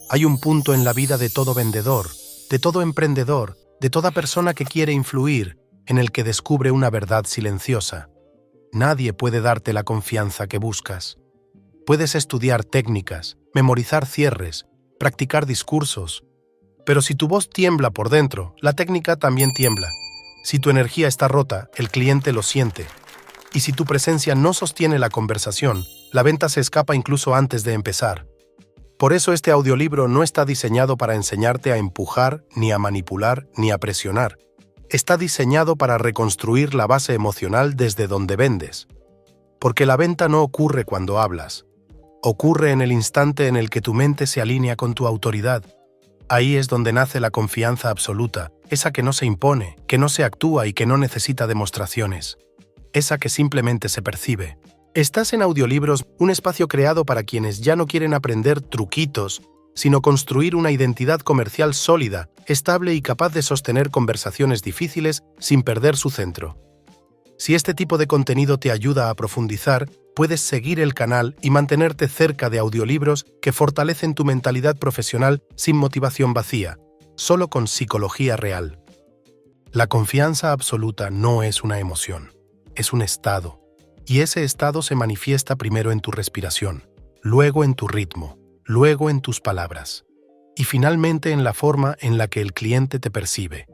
Hay un punto en la vida de todo vendedor, de todo emprendedor, de toda persona que quiere influir, en el que descubre una verdad silenciosa. Nadie puede darte la confianza que buscas. Puedes estudiar técnicas, memorizar cierres, practicar discursos, pero si tu voz tiembla por dentro, la técnica también tiembla. Si tu energía está rota, el cliente lo siente. Y si tu presencia no sostiene la conversación, la venta se escapa incluso antes de empezar. Por eso este audiolibro no está diseñado para enseñarte a empujar, ni a manipular, ni a presionar. Está diseñado para reconstruir la base emocional desde donde vendes. Porque la venta no ocurre cuando hablas. Ocurre en el instante en el que tu mente se alinea con tu autoridad. Ahí es donde nace la confianza absoluta, esa que no se impone, que no se actúa y que no necesita demostraciones. Esa que simplemente se percibe. Estás en Audiolibros, un espacio creado para quienes ya no quieren aprender truquitos, sino construir una identidad comercial sólida, estable y capaz de sostener conversaciones difíciles sin perder su centro. Si este tipo de contenido te ayuda a profundizar, puedes seguir el canal y mantenerte cerca de audiolibros que fortalecen tu mentalidad profesional sin motivación vacía, solo con psicología real. La confianza absoluta no es una emoción, es un estado. Y ese estado se manifiesta primero en tu respiración, luego en tu ritmo, luego en tus palabras, y finalmente en la forma en la que el cliente te percibe.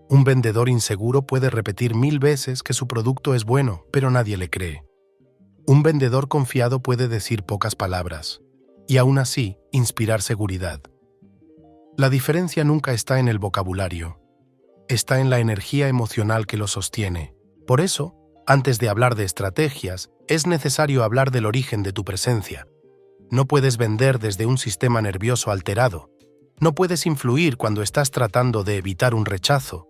Un vendedor inseguro puede repetir 1000 veces que su producto es bueno, pero nadie le cree. Un vendedor confiado puede decir pocas palabras, y aún así inspirar seguridad. La diferencia nunca está en el vocabulario, está en la energía emocional que lo sostiene. Por eso, antes de hablar de estrategias, es necesario hablar del origen de tu presencia. No puedes vender desde un sistema nervioso alterado. No puedes influir cuando estás tratando de evitar un rechazo.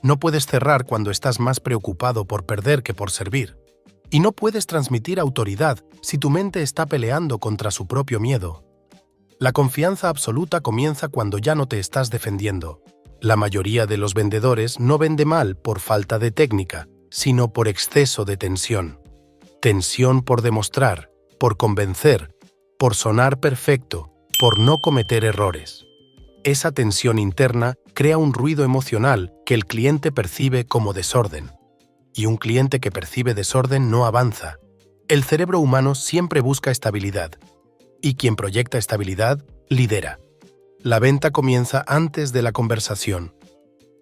No puedes cerrar cuando estás más preocupado por perder que por servir. Y no puedes transmitir autoridad si tu mente está peleando contra su propio miedo. La confianza absoluta comienza cuando ya no te estás defendiendo. La mayoría de los vendedores no vende mal por falta de técnica, sino por exceso de tensión. Tensión por demostrar, por convencer, por sonar perfecto, por no cometer errores. Esa tensión interna crea un ruido emocional que el cliente percibe como desorden. Y un cliente que percibe desorden no avanza. El cerebro humano siempre busca estabilidad. Y quien proyecta estabilidad, lidera. La venta comienza antes de la conversación.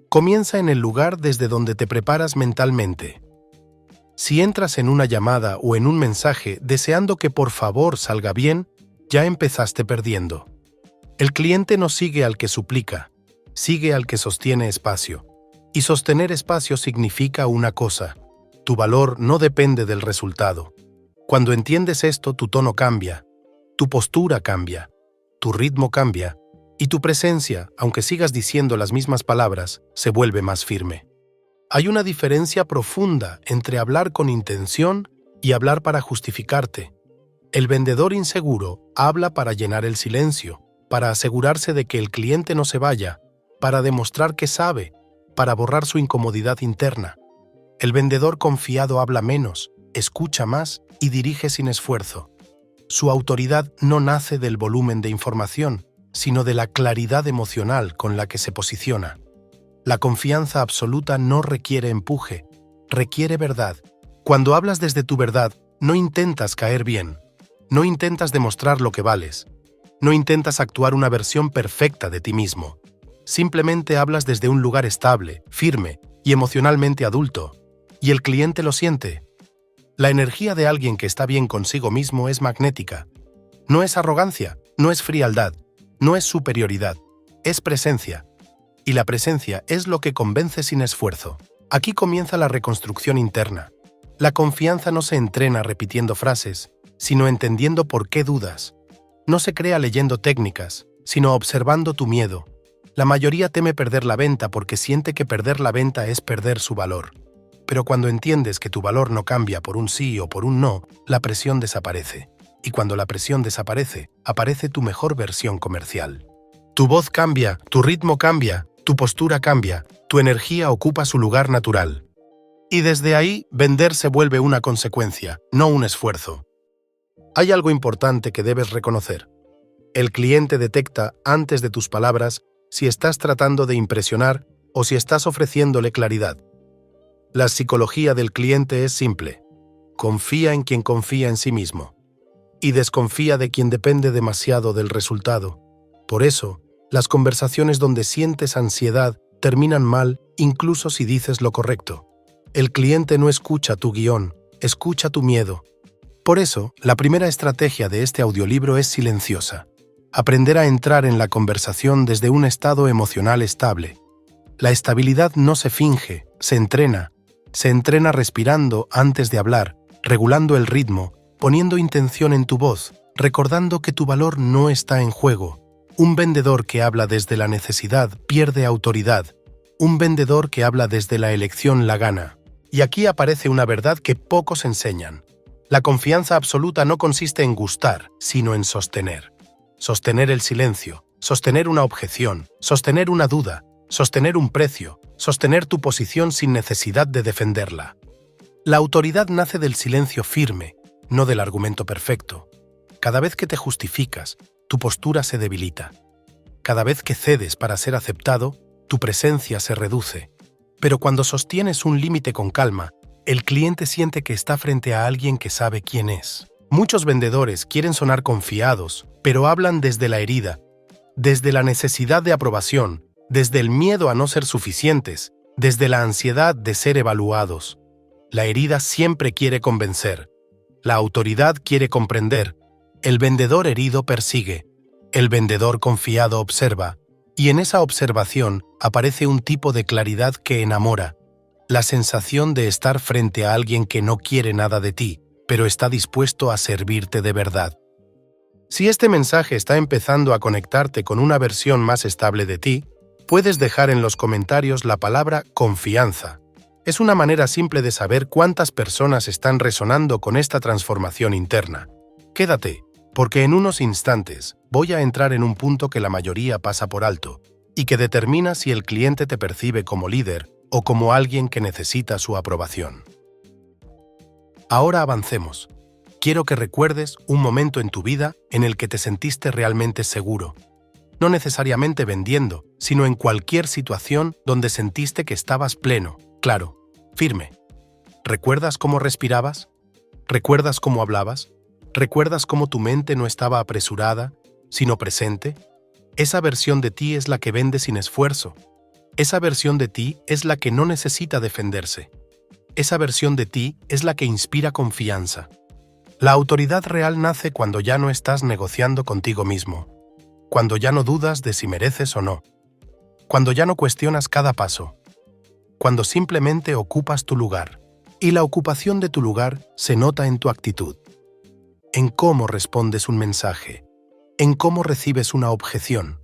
Comienza en el lugar desde donde te preparas mentalmente. Si entras en una llamada o en un mensaje deseando que por favor salga bien, ya empezaste perdiendo. El cliente no sigue al que suplica, sigue al que sostiene espacio. Y sostener espacio significa una cosa: tu valor no depende del resultado. Cuando entiendes esto, tu tono cambia, tu postura cambia, tu ritmo cambia, y tu presencia, aunque sigas diciendo las mismas palabras, se vuelve más firme. Hay una diferencia profunda entre hablar con intención y hablar para justificarte. El vendedor inseguro habla para llenar el silencio, para asegurarse de que el cliente no se vaya, para demostrar que sabe, para borrar su incomodidad interna. El vendedor confiado habla menos, escucha más y dirige sin esfuerzo. Su autoridad no nace del volumen de información, sino de la claridad emocional con la que se posiciona. La confianza absoluta no requiere empuje, requiere verdad. Cuando hablas desde tu verdad, no intentas caer bien, no intentas demostrar lo que vales, no intentas actuar una versión perfecta de ti mismo. Simplemente hablas desde un lugar estable, firme y emocionalmente adulto, y el cliente lo siente. La energía de alguien que está bien consigo mismo es magnética. No es arrogancia, no es frialdad, no es superioridad, es presencia. Y la presencia es lo que convence sin esfuerzo. Aquí comienza la reconstrucción interna. La confianza no se entrena repitiendo frases, sino entendiendo por qué dudas. No se crea leyendo técnicas, sino observando tu miedo. La mayoría teme perder la venta porque siente que perder la venta es perder su valor. Pero cuando entiendes que tu valor no cambia por un sí o por un no, la presión desaparece. Y cuando la presión desaparece, aparece tu mejor versión comercial. Tu voz cambia, tu ritmo cambia, tu postura cambia, tu energía ocupa su lugar natural. Y desde ahí, vender se vuelve una consecuencia, no un esfuerzo. Hay algo importante que debes reconocer. El cliente detecta, antes de tus palabras, si estás tratando de impresionar o si estás ofreciéndole claridad. La psicología del cliente es simple. Confía en quien confía en sí mismo y desconfía de quien depende demasiado del resultado. Por eso, las conversaciones donde sientes ansiedad terminan mal incluso si dices lo correcto. El cliente no escucha tu guión, escucha tu miedo. Por eso, la primera estrategia de este audiolibro es silenciosa. Aprender a entrar en la conversación desde un estado emocional estable. La estabilidad no se finge, se entrena. Se entrena respirando antes de hablar, regulando el ritmo, poniendo intención en tu voz, recordando que tu valor no está en juego. Un vendedor que habla desde la necesidad pierde autoridad. Un vendedor que habla desde la elección la gana. Y aquí aparece una verdad que pocos enseñan. La confianza absoluta no consiste en gustar, sino en sostener. Sostener el silencio, sostener una objeción, sostener una duda, sostener un precio, sostener tu posición sin necesidad de defenderla. La autoridad nace del silencio firme, no del argumento perfecto. Cada vez que te justificas, tu postura se debilita. Cada vez que cedes para ser aceptado, tu presencia se reduce. Pero cuando sostienes un límite con calma, el cliente siente que está frente a alguien que sabe quién es. Muchos vendedores quieren sonar confiados, pero hablan desde la herida, desde la necesidad de aprobación, desde el miedo a no ser suficientes, desde la ansiedad de ser evaluados. La herida siempre quiere convencer. La autoridad quiere comprender. El vendedor herido persigue. El vendedor confiado observa. Y en esa observación aparece un tipo de claridad que enamora. La sensación de estar frente a alguien que no quiere nada de ti, pero está dispuesto a servirte de verdad. Si este mensaje está empezando a conectarte con una versión más estable de ti, puedes dejar en los comentarios la palabra confianza. Es una manera simple de saber cuántas personas están resonando con esta transformación interna. Quédate, porque en unos instantes voy a entrar en un punto que la mayoría pasa por alto y que determina si el cliente te percibe como líder o como alguien que necesita su aprobación. Ahora avancemos. Quiero que recuerdes un momento en tu vida en el que te sentiste realmente seguro. No necesariamente vendiendo, sino en cualquier situación donde sentiste que estabas pleno, claro, firme. ¿Recuerdas cómo respirabas? ¿Recuerdas cómo hablabas? ¿Recuerdas cómo tu mente no estaba apresurada, sino presente? Esa versión de ti es la que vende sin esfuerzo. Esa versión de ti es la que no necesita defenderse. Esa versión de ti es la que inspira confianza. La autoridad real nace cuando ya no estás negociando contigo mismo, cuando ya no dudas de si mereces o no, cuando ya no cuestionas cada paso, cuando simplemente ocupas tu lugar. Y la ocupación de tu lugar se nota en tu actitud, en cómo respondes un mensaje, en cómo recibes una objeción,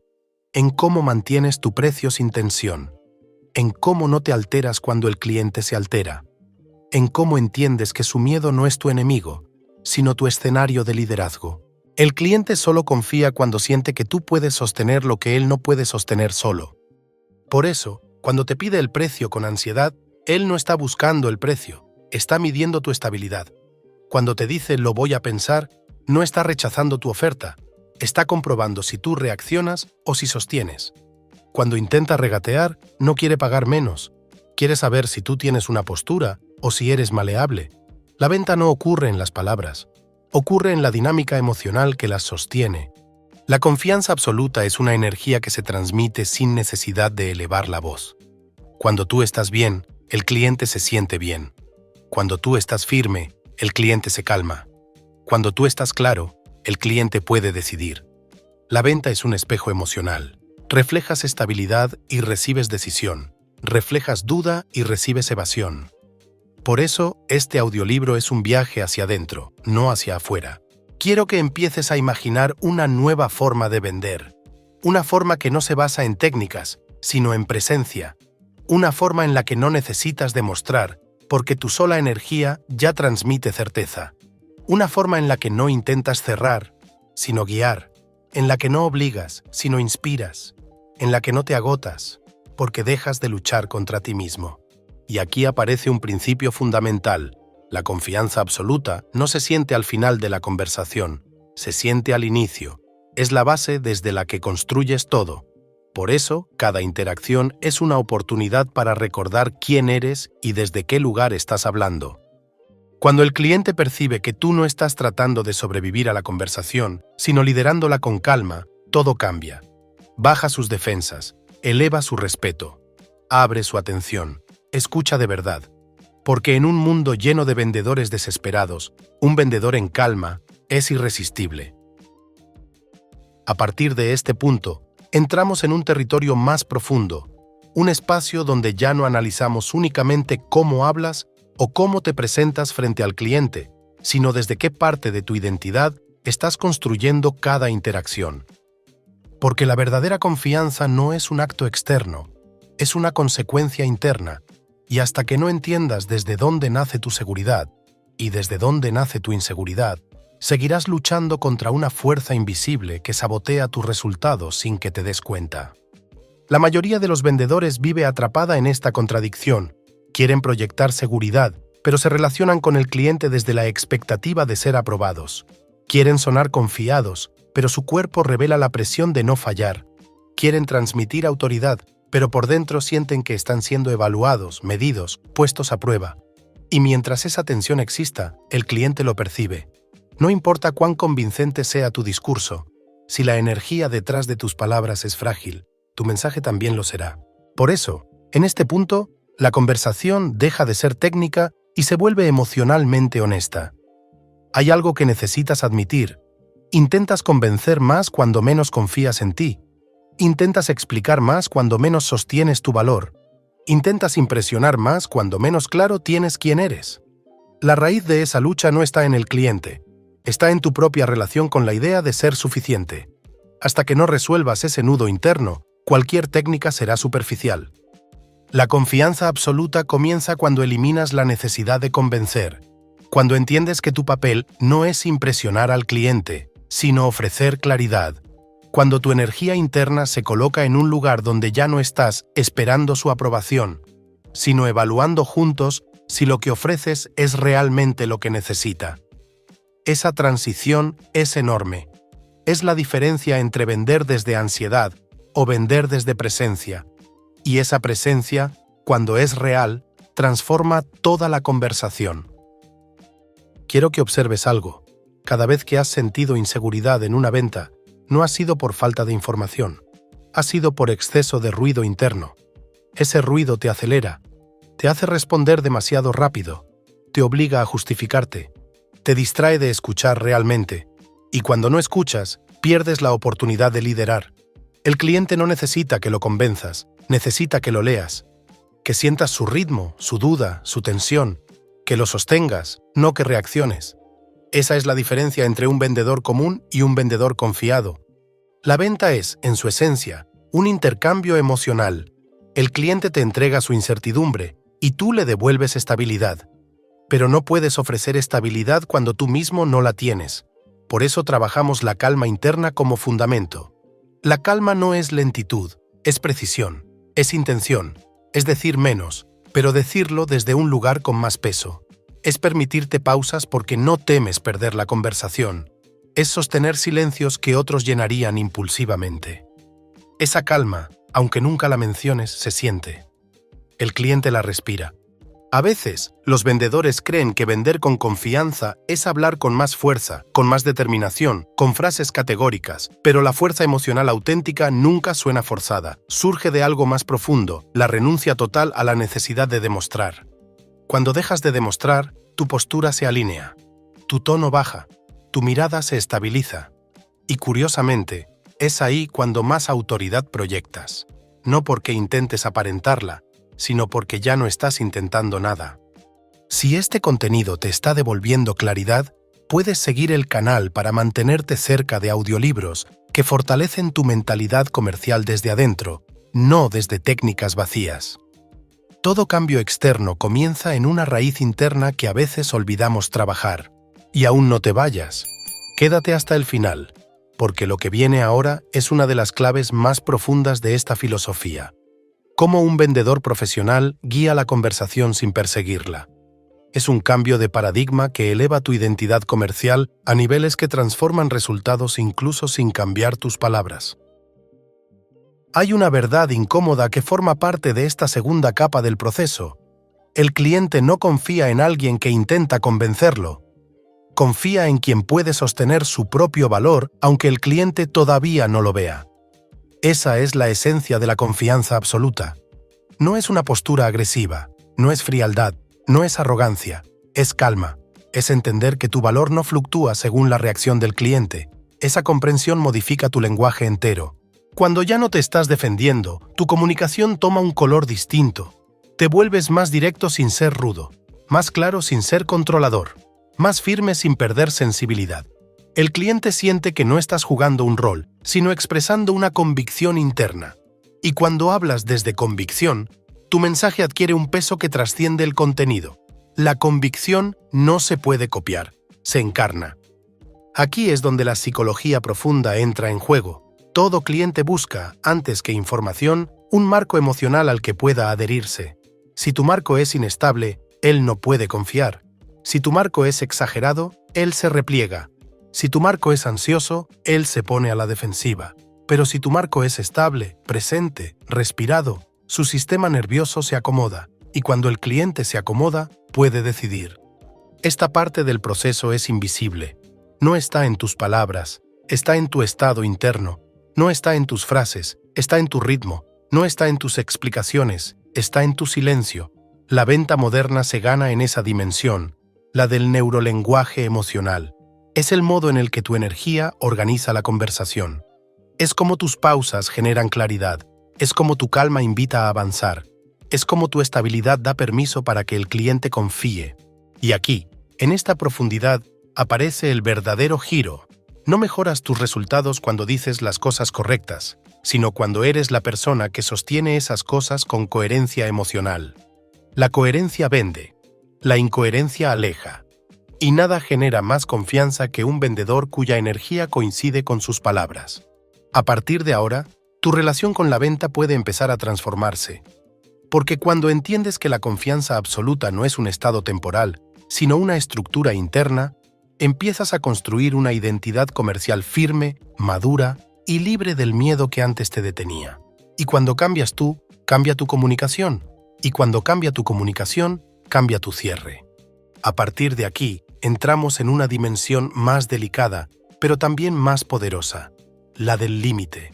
en cómo mantienes tu precio sin tensión, en cómo no te alteras cuando el cliente se altera, en cómo entiendes que su miedo no es tu enemigo, sino tu escenario de liderazgo. El cliente solo confía cuando siente que tú puedes sostener lo que él no puede sostener solo. Por eso, cuando te pide el precio con ansiedad, él no está buscando el precio, está midiendo tu estabilidad. Cuando te dice lo voy a pensar, no está rechazando tu oferta, está comprobando si tú reaccionas o si sostienes. Cuando intenta regatear, no quiere pagar menos, quiere saber si tú tienes una postura o si eres maleable. La venta no ocurre en las palabras, ocurre en la dinámica emocional que las sostiene. La confianza absoluta es una energía que se transmite sin necesidad de elevar la voz. Cuando tú estás bien, el cliente se siente bien. Cuando tú estás firme, el cliente se calma. Cuando tú estás claro, el cliente puede decidir. La venta es un espejo emocional. Reflejas estabilidad y recibes decisión. Reflejas duda y recibes evasión. Por eso, este audiolibro es un viaje hacia adentro, no hacia afuera. Quiero que empieces a imaginar una nueva forma de vender. Una forma que no se basa en técnicas, sino en presencia. Una forma en la que no necesitas demostrar, porque tu sola energía ya transmite certeza. Una forma en la que no intentas cerrar, sino guiar. En la que no obligas, sino inspiras. En la que no te agotas, porque dejas de luchar contra ti mismo. Y aquí aparece un principio fundamental. La confianza absoluta no se siente al final de la conversación, se siente al inicio. Es la base desde la que construyes todo. Por eso, cada interacción es una oportunidad para recordar quién eres y desde qué lugar estás hablando. Cuando el cliente percibe que tú no estás tratando de sobrevivir a la conversación, sino liderándola con calma, todo cambia. Baja sus defensas, eleva su respeto, abre su atención, escucha de verdad. Porque en un mundo lleno de vendedores desesperados, un vendedor en calma es irresistible. A partir de este punto, entramos en un territorio más profundo, un espacio donde ya no analizamos únicamente cómo hablas o cómo te presentas frente al cliente, sino desde qué parte de tu identidad estás construyendo cada interacción. Porque la verdadera confianza no es un acto externo, es una consecuencia interna, y hasta que no entiendas desde dónde nace tu seguridad y desde dónde nace tu inseguridad, seguirás luchando contra una fuerza invisible que sabotea tus resultados sin que te des cuenta. La mayoría de los vendedores vive atrapada en esta contradicción. Quieren proyectar seguridad, pero se relacionan con el cliente desde la expectativa de ser aprobados. Quieren sonar confiados, pero su cuerpo revela la presión de no fallar. Quieren transmitir autoridad, pero por dentro sienten que están siendo evaluados, medidos, puestos a prueba. Y mientras esa tensión exista, el cliente lo percibe. No importa cuán convincente sea tu discurso, si la energía detrás de tus palabras es frágil, tu mensaje también lo será. Por eso, en este punto, la conversación deja de ser técnica y se vuelve emocionalmente honesta. Hay algo que necesitas admitir. Intentas convencer más cuando menos confías en ti. Intentas explicar más cuando menos sostienes tu valor. Intentas impresionar más cuando menos claro tienes quién eres. La raíz de esa lucha no está en el cliente, está en tu propia relación con la idea de ser suficiente. Hasta que no resuelvas ese nudo interno, cualquier técnica será superficial. La confianza absoluta comienza cuando eliminas la necesidad de convencer, cuando entiendes que tu papel no es impresionar al cliente, sino ofrecer claridad, cuando tu energía interna se coloca en un lugar donde ya no estás esperando su aprobación, sino evaluando juntos si lo que ofreces es realmente lo que necesita. Esa transición es enorme. Es la diferencia entre vender desde ansiedad o vender desde presencia. Y esa presencia, cuando es real, transforma toda la conversación. Quiero que observes algo. Cada vez que has sentido inseguridad en una venta, no ha sido por falta de información. Ha sido por exceso de ruido interno. Ese ruido te acelera, te hace responder demasiado rápido, te obliga a justificarte, te distrae de escuchar realmente, y cuando no escuchas, pierdes la oportunidad de liderar. El cliente no necesita que lo convenzas, necesita que lo leas, que sientas su ritmo, su duda, su tensión, que lo sostengas, no que reacciones. Esa es la diferencia entre un vendedor común y un vendedor confiado. La venta es, en su esencia, un intercambio emocional. El cliente te entrega su incertidumbre y tú le devuelves estabilidad. Pero no puedes ofrecer estabilidad cuando tú mismo no la tienes. Por eso trabajamos la calma interna como fundamento. La calma no es lentitud, es precisión, es intención, es decir menos, pero decirlo desde un lugar con más peso. Es permitirte pausas porque no temes perder la conversación. Es sostener silencios que otros llenarían impulsivamente. Esa calma, aunque nunca la menciones, se siente. El cliente la respira. A veces, los vendedores creen que vender con confianza es hablar con más fuerza, con más determinación, con frases categóricas, pero la fuerza emocional auténtica nunca suena forzada, surge de algo más profundo, la renuncia total a la necesidad de demostrar. Cuando dejas de demostrar, tu postura se alinea, tu tono baja, tu mirada se estabiliza. Y curiosamente, es ahí cuando más autoridad proyectas, no porque intentes aparentarla, sino porque ya no estás intentando nada. Si este contenido te está devolviendo claridad, puedes seguir el canal para mantenerte cerca de audiolibros que fortalecen tu mentalidad comercial desde adentro, no desde técnicas vacías. Todo cambio externo comienza en una raíz interna que a veces olvidamos trabajar. Y aún no te vayas. Quédate hasta el final, porque lo que viene ahora es una de las claves más profundas de esta filosofía. Cómo un vendedor profesional guía la conversación sin perseguirla. Es un cambio de paradigma que eleva tu identidad comercial a niveles que transforman resultados incluso sin cambiar tus palabras. Hay una verdad incómoda que forma parte de esta segunda capa del proceso. El cliente no confía en alguien que intenta convencerlo. Confía en quien puede sostener su propio valor, aunque el cliente todavía no lo vea. Esa es la esencia de la confianza absoluta. No es una postura agresiva, no es frialdad, no es arrogancia, es calma. Es entender que tu valor no fluctúa según la reacción del cliente. Esa comprensión modifica tu lenguaje entero. Cuando ya no te estás defendiendo, tu comunicación toma un color distinto. Te vuelves más directo sin ser rudo, más claro sin ser controlador, más firme sin perder sensibilidad. El cliente siente que no estás jugando un rol, sino expresando una convicción interna. Y cuando hablas desde convicción, tu mensaje adquiere un peso que trasciende el contenido. La convicción no se puede copiar, se encarna. Aquí es donde la psicología profunda entra en juego. Todo cliente busca, antes que información, un marco emocional al que pueda adherirse. Si tu marco es inestable, él no puede confiar. Si tu marco es exagerado, él se repliega. Si tu marco es ansioso, él se pone a la defensiva. Pero si tu marco es estable, presente, respirado, su sistema nervioso se acomoda, y cuando el cliente se acomoda, puede decidir. Esta parte del proceso es invisible. No está en tus palabras, está en tu estado interno. No está en tus frases, está en tu ritmo. No está en tus explicaciones, está en tu silencio. La venta moderna se gana en esa dimensión, la del neurolenguaje emocional. Es el modo en el que tu energía organiza la conversación. Es como tus pausas generan claridad. Es como tu calma invita a avanzar. Es como tu estabilidad da permiso para que el cliente confíe. Y aquí, en esta profundidad, aparece el verdadero giro. No mejoras tus resultados cuando dices las cosas correctas, sino cuando eres la persona que sostiene esas cosas con coherencia emocional. La coherencia vende, la incoherencia aleja. Y nada genera más confianza que un vendedor cuya energía coincide con sus palabras. A partir de ahora, tu relación con la venta puede empezar a transformarse. Porque cuando entiendes que la confianza absoluta no es un estado temporal, sino una estructura interna, empiezas a construir una identidad comercial firme, madura y libre del miedo que antes te detenía. Y cuando cambias tú, cambia tu comunicación. Y cuando cambia tu comunicación, cambia tu cierre. A partir de aquí, entramos en una dimensión más delicada, pero también más poderosa, la del límite.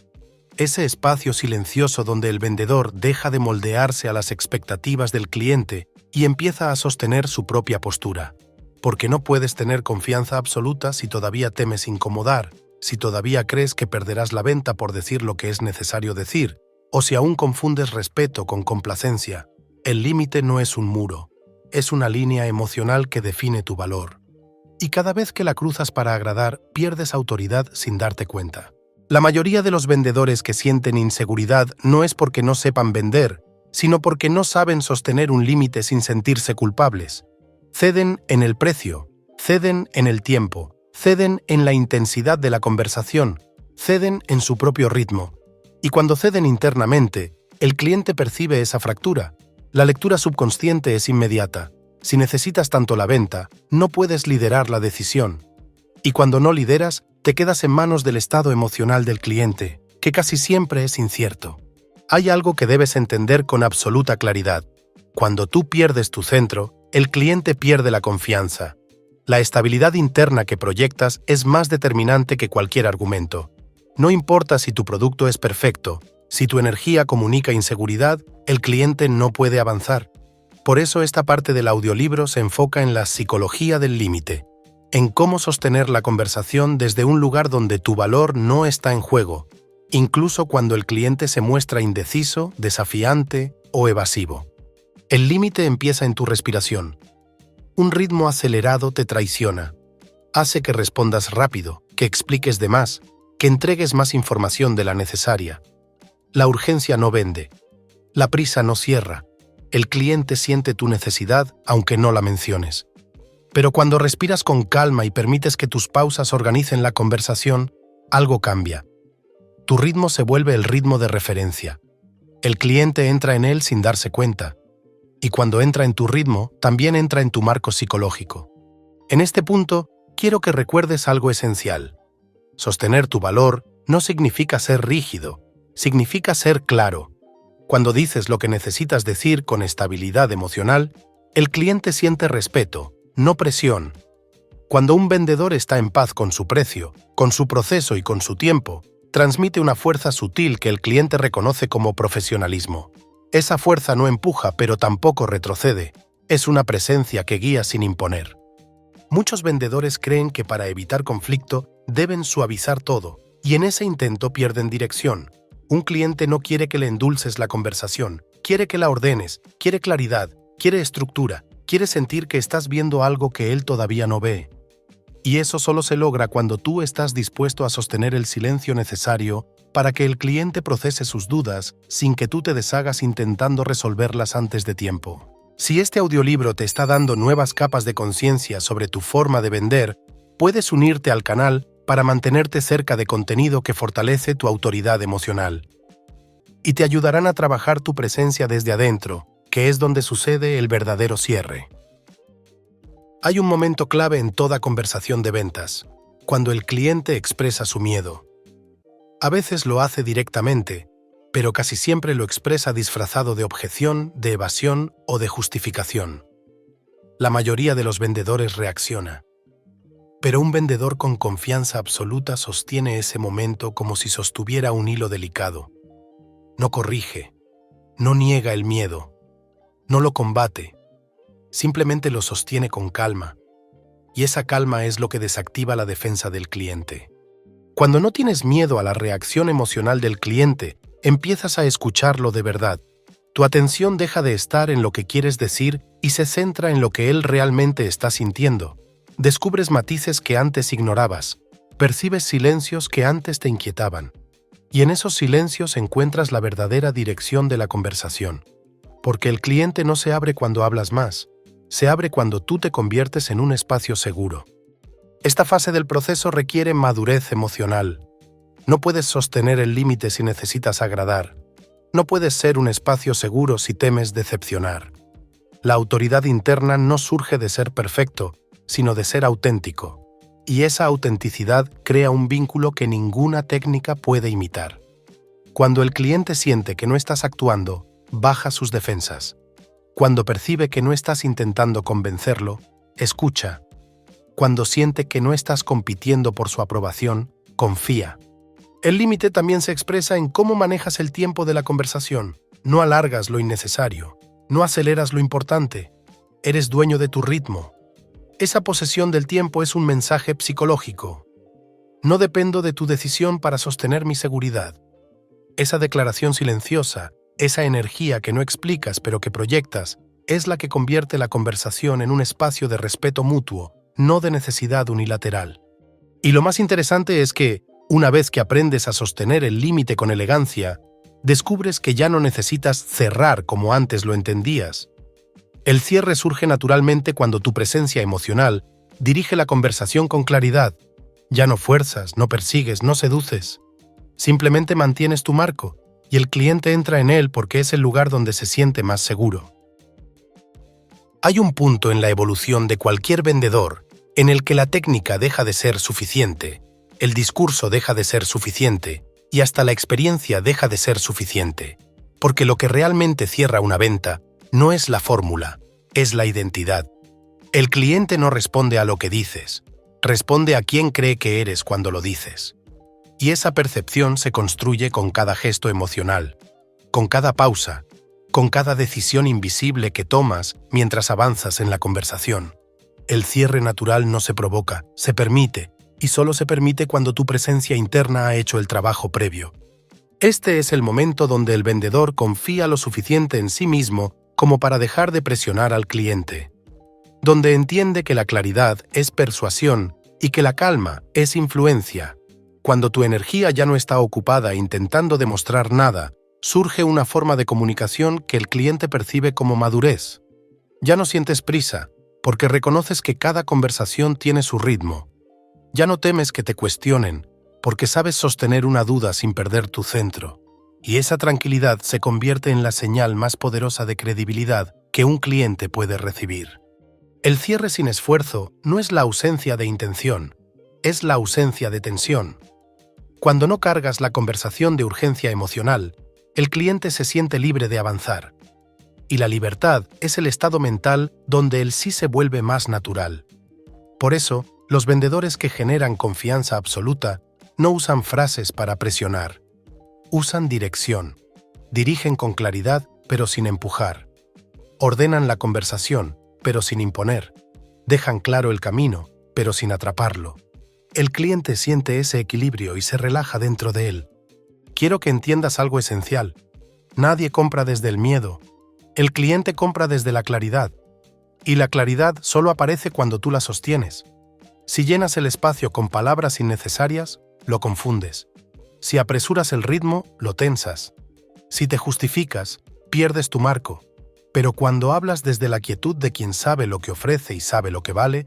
Ese espacio silencioso donde el vendedor deja de moldearse a las expectativas del cliente y empieza a sostener su propia postura. Porque no puedes tener confianza absoluta si todavía temes incomodar, si todavía crees que perderás la venta por decir lo que es necesario decir, o si aún confundes respeto con complacencia. El límite no es un muro, es una línea emocional que define tu valor. Y cada vez que la cruzas para agradar, pierdes autoridad sin darte cuenta. La mayoría de los vendedores que sienten inseguridad no es porque no sepan vender, sino porque no saben sostener un límite sin sentirse culpables. Ceden en el precio, ceden en el tiempo, ceden en la intensidad de la conversación, ceden en su propio ritmo. Y cuando ceden internamente, el cliente percibe esa fractura. La lectura subconsciente es inmediata. Si necesitas tanto la venta, no puedes liderar la decisión. Y cuando no lideras, te quedas en manos del estado emocional del cliente, que casi siempre es incierto. Hay algo que debes entender con absoluta claridad. Cuando tú pierdes tu centro, el cliente pierde la confianza. La estabilidad interna que proyectas es más determinante que cualquier argumento. No importa si tu producto es perfecto, si tu energía comunica inseguridad, el cliente no puede avanzar. Por eso esta parte del audiolibro se enfoca en la psicología del límite, en cómo sostener la conversación desde un lugar donde tu valor no está en juego, incluso cuando el cliente se muestra indeciso, desafiante o evasivo. El límite empieza en tu respiración. Un ritmo acelerado te traiciona. Hace que respondas rápido, que expliques de más, que entregues más información de la necesaria. La urgencia no vende. La prisa no cierra. El cliente siente tu necesidad, aunque no la menciones. Pero cuando respiras con calma y permites que tus pausas organicen la conversación, algo cambia. Tu ritmo se vuelve el ritmo de referencia. El cliente entra en él sin darse cuenta. Y cuando entra en tu ritmo, también entra en tu marco psicológico. En este punto, quiero que recuerdes algo esencial. Sostener tu valor no significa ser rígido, significa ser claro. Cuando dices lo que necesitas decir con estabilidad emocional, el cliente siente respeto, no presión. Cuando un vendedor está en paz con su precio, con su proceso y con su tiempo, transmite una fuerza sutil que el cliente reconoce como profesionalismo. Esa fuerza no empuja, pero tampoco retrocede. Es una presencia que guía sin imponer. Muchos vendedores creen que para evitar conflicto deben suavizar todo, y en ese intento pierden dirección. Un cliente no quiere que le endulces la conversación, quiere que la ordenes, quiere claridad, quiere estructura, quiere sentir que estás viendo algo que él todavía no ve. Y eso solo se logra cuando tú estás dispuesto a sostener el silencio necesario para que el cliente procese sus dudas sin que tú te deshagas intentando resolverlas antes de tiempo. Si este audiolibro te está dando nuevas capas de conciencia sobre tu forma de vender, puedes unirte al canal para mantenerte cerca de contenido que fortalece tu autoridad emocional. Y te ayudarán a trabajar tu presencia desde adentro, que es donde sucede el verdadero cierre. Hay un momento clave en toda conversación de ventas, cuando el cliente expresa su miedo. A veces lo hace directamente, pero casi siempre lo expresa disfrazado de objeción, de evasión o de justificación. La mayoría de los vendedores reacciona. Pero un vendedor con confianza absoluta sostiene ese momento como si sostuviera un hilo delicado. No corrige, no niega el miedo, no lo combate, simplemente lo sostiene con calma, y esa calma es lo que desactiva la defensa del cliente. Cuando no tienes miedo a la reacción emocional del cliente, empiezas a escucharlo de verdad. Tu atención deja de estar en lo que quieres decir y se centra en lo que él realmente está sintiendo. Descubres matices que antes ignorabas, percibes silencios que antes te inquietaban, y en esos silencios encuentras la verdadera dirección de la conversación. Porque el cliente no se abre cuando hablas más, se abre cuando tú te conviertes en un espacio seguro. Esta fase del proceso requiere madurez emocional. No puedes sostener el límite si necesitas agradar. No puedes ser un espacio seguro si temes decepcionar. La autoridad interna no surge de ser perfecto, sino de ser auténtico. Y esa autenticidad crea un vínculo que ninguna técnica puede imitar. Cuando el cliente siente que no estás actuando, baja sus defensas. Cuando percibe que no estás intentando convencerlo, escucha. Cuando siente que no estás compitiendo por su aprobación, confía. El límite también se expresa en cómo manejas el tiempo de la conversación. No alargas lo innecesario, no aceleras lo importante. Eres dueño de tu ritmo. Esa posesión del tiempo es un mensaje psicológico. No dependo de tu decisión para sostener mi seguridad. Esa declaración silenciosa, esa energía que no explicas pero que proyectas, es la que convierte la conversación en un espacio de respeto mutuo, no de necesidad unilateral. Y lo más interesante es que, una vez que aprendes a sostener el límite con elegancia, descubres que ya no necesitas cerrar como antes lo entendías. El cierre surge naturalmente cuando tu presencia emocional dirige la conversación con claridad. Ya no fuerzas, no persigues, no seduces. Simplemente mantienes tu marco, y el cliente entra en él porque es el lugar donde se siente más seguro. Hay un punto en la evolución de cualquier vendedor en el que la técnica deja de ser suficiente, el discurso deja de ser suficiente y hasta la experiencia deja de ser suficiente, porque lo que realmente cierra una venta no es la fórmula, es la identidad. El cliente no responde a lo que dices, responde a quién cree que eres cuando lo dices. Y esa percepción se construye con cada gesto emocional, con cada pausa, con cada decisión invisible que tomas mientras avanzas en la conversación. El cierre natural no se provoca, se permite, y solo se permite cuando tu presencia interna ha hecho el trabajo previo. Este es el momento donde el vendedor confía lo suficiente en sí mismo como para dejar de presionar al cliente, donde entiende que la claridad es persuasión y que la calma es influencia. Cuando tu energía ya no está ocupada intentando demostrar nada, surge una forma de comunicación que el cliente percibe como madurez. Ya no sientes prisa, porque reconoces que cada conversación tiene su ritmo. Ya no temes que te cuestionen, porque sabes sostener una duda sin perder tu centro. Y esa tranquilidad se convierte en la señal más poderosa de credibilidad que un cliente puede recibir. El cierre sin esfuerzo no es la ausencia de intención, es la ausencia de tensión. Cuando no cargas la conversación de urgencia emocional, el cliente se siente libre de avanzar. Y la libertad es el estado mental donde el sí se vuelve más natural. Por eso, los vendedores que generan confianza absoluta no usan frases para presionar. Usan dirección. Dirigen con claridad, pero sin empujar. Ordenan la conversación, pero sin imponer. Dejan claro el camino, pero sin atraparlo. El cliente siente ese equilibrio y se relaja dentro de él. Quiero que entiendas algo esencial. Nadie compra desde el miedo. El cliente compra desde la claridad. Y la claridad solo aparece cuando tú la sostienes. Si llenas el espacio con palabras innecesarias, lo confundes. Si apresuras el ritmo, lo tensas. Si te justificas, pierdes tu marco. Pero cuando hablas desde la quietud de quien sabe lo que ofrece y sabe lo que vale,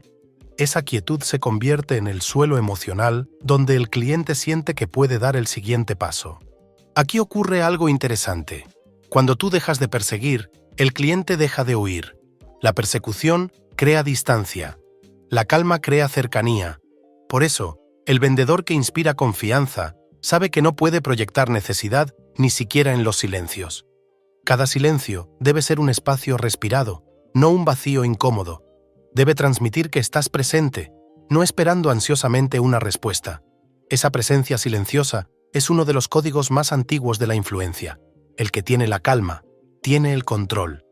esa quietud se convierte en el suelo emocional donde el cliente siente que puede dar el siguiente paso. Aquí ocurre algo interesante. Cuando tú dejas de perseguir, el cliente deja de huir. La persecución crea distancia. La calma crea cercanía. Por eso, el vendedor que inspira confianza sabe que no puede proyectar necesidad ni siquiera en los silencios. Cada silencio debe ser un espacio respirado, no un vacío incómodo. Debe transmitir que estás presente, no esperando ansiosamente una respuesta. Esa presencia silenciosa es uno de los códigos más antiguos de la influencia. El que tiene la calma, tiene el control.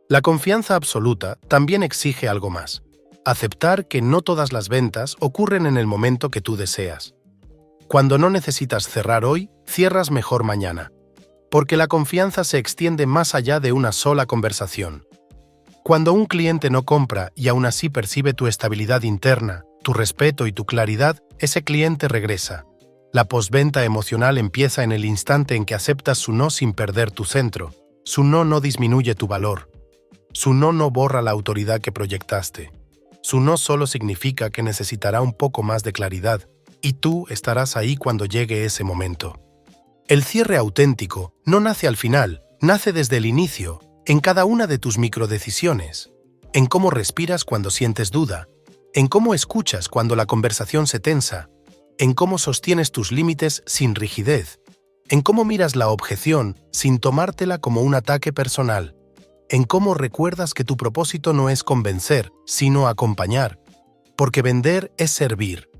La confianza absoluta también exige algo más. Aceptar que no todas las ventas ocurren en el momento que tú deseas. Cuando no necesitas cerrar hoy, cierras mejor mañana. Porque la confianza se extiende más allá de una sola conversación. Cuando un cliente no compra y aún así percibe tu estabilidad interna, tu respeto y tu claridad, ese cliente regresa. La postventa emocional empieza en el instante en que aceptas su no sin perder tu centro. Su no no disminuye tu valor. Su no no borra la autoridad que proyectaste. Su no solo significa que necesitará un poco más de claridad, y tú estarás ahí cuando llegue ese momento. El cierre auténtico no nace al final, nace desde el inicio, en cada una de tus microdecisiones, en cómo respiras cuando sientes duda, en cómo escuchas cuando la conversación se tensa, en cómo sostienes tus límites sin rigidez, en cómo miras la objeción sin tomártela como un ataque personal, en cómo recuerdas que tu propósito no es convencer, sino acompañar, porque vender es servir,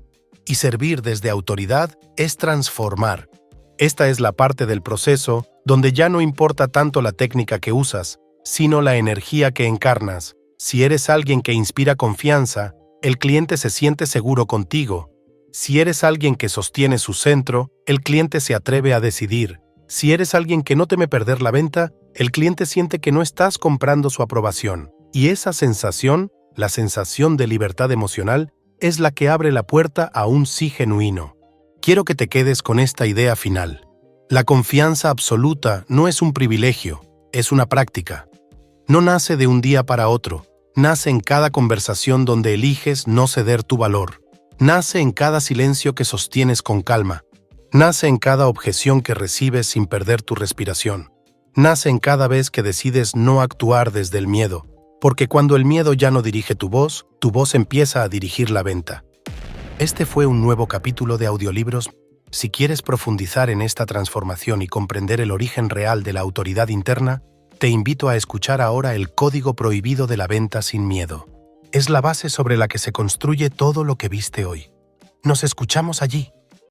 y servir desde autoridad es transformar. Esta es la parte del proceso donde ya no importa tanto la técnica que usas, sino la energía que encarnas. Si eres alguien que inspira confianza, el cliente se siente seguro contigo. Si eres alguien que sostiene su centro, el cliente se atreve a decidir. Si eres alguien que no teme perder la venta, el cliente siente que no estás comprando su aprobación. Y esa sensación, la sensación de libertad emocional, es la que abre la puerta a un sí genuino. Quiero que te quedes con esta idea final. La confianza absoluta no es un privilegio, es una práctica. No nace de un día para otro, nace en cada conversación donde eliges no ceder tu valor. Nace en cada silencio que sostienes con calma. Nace en cada objeción que recibes sin perder tu respiración. Nace en cada vez que decides no actuar desde el miedo, porque cuando el miedo ya no dirige tu voz empieza a dirigir la venta. Este fue un nuevo capítulo de Audiolibros. Si quieres profundizar en esta transformación y comprender el origen real de la autoridad interna, te invito a escuchar ahora el código prohibido de la venta sin miedo. Es la base sobre la que se construye todo lo que viste hoy. Nos escuchamos allí.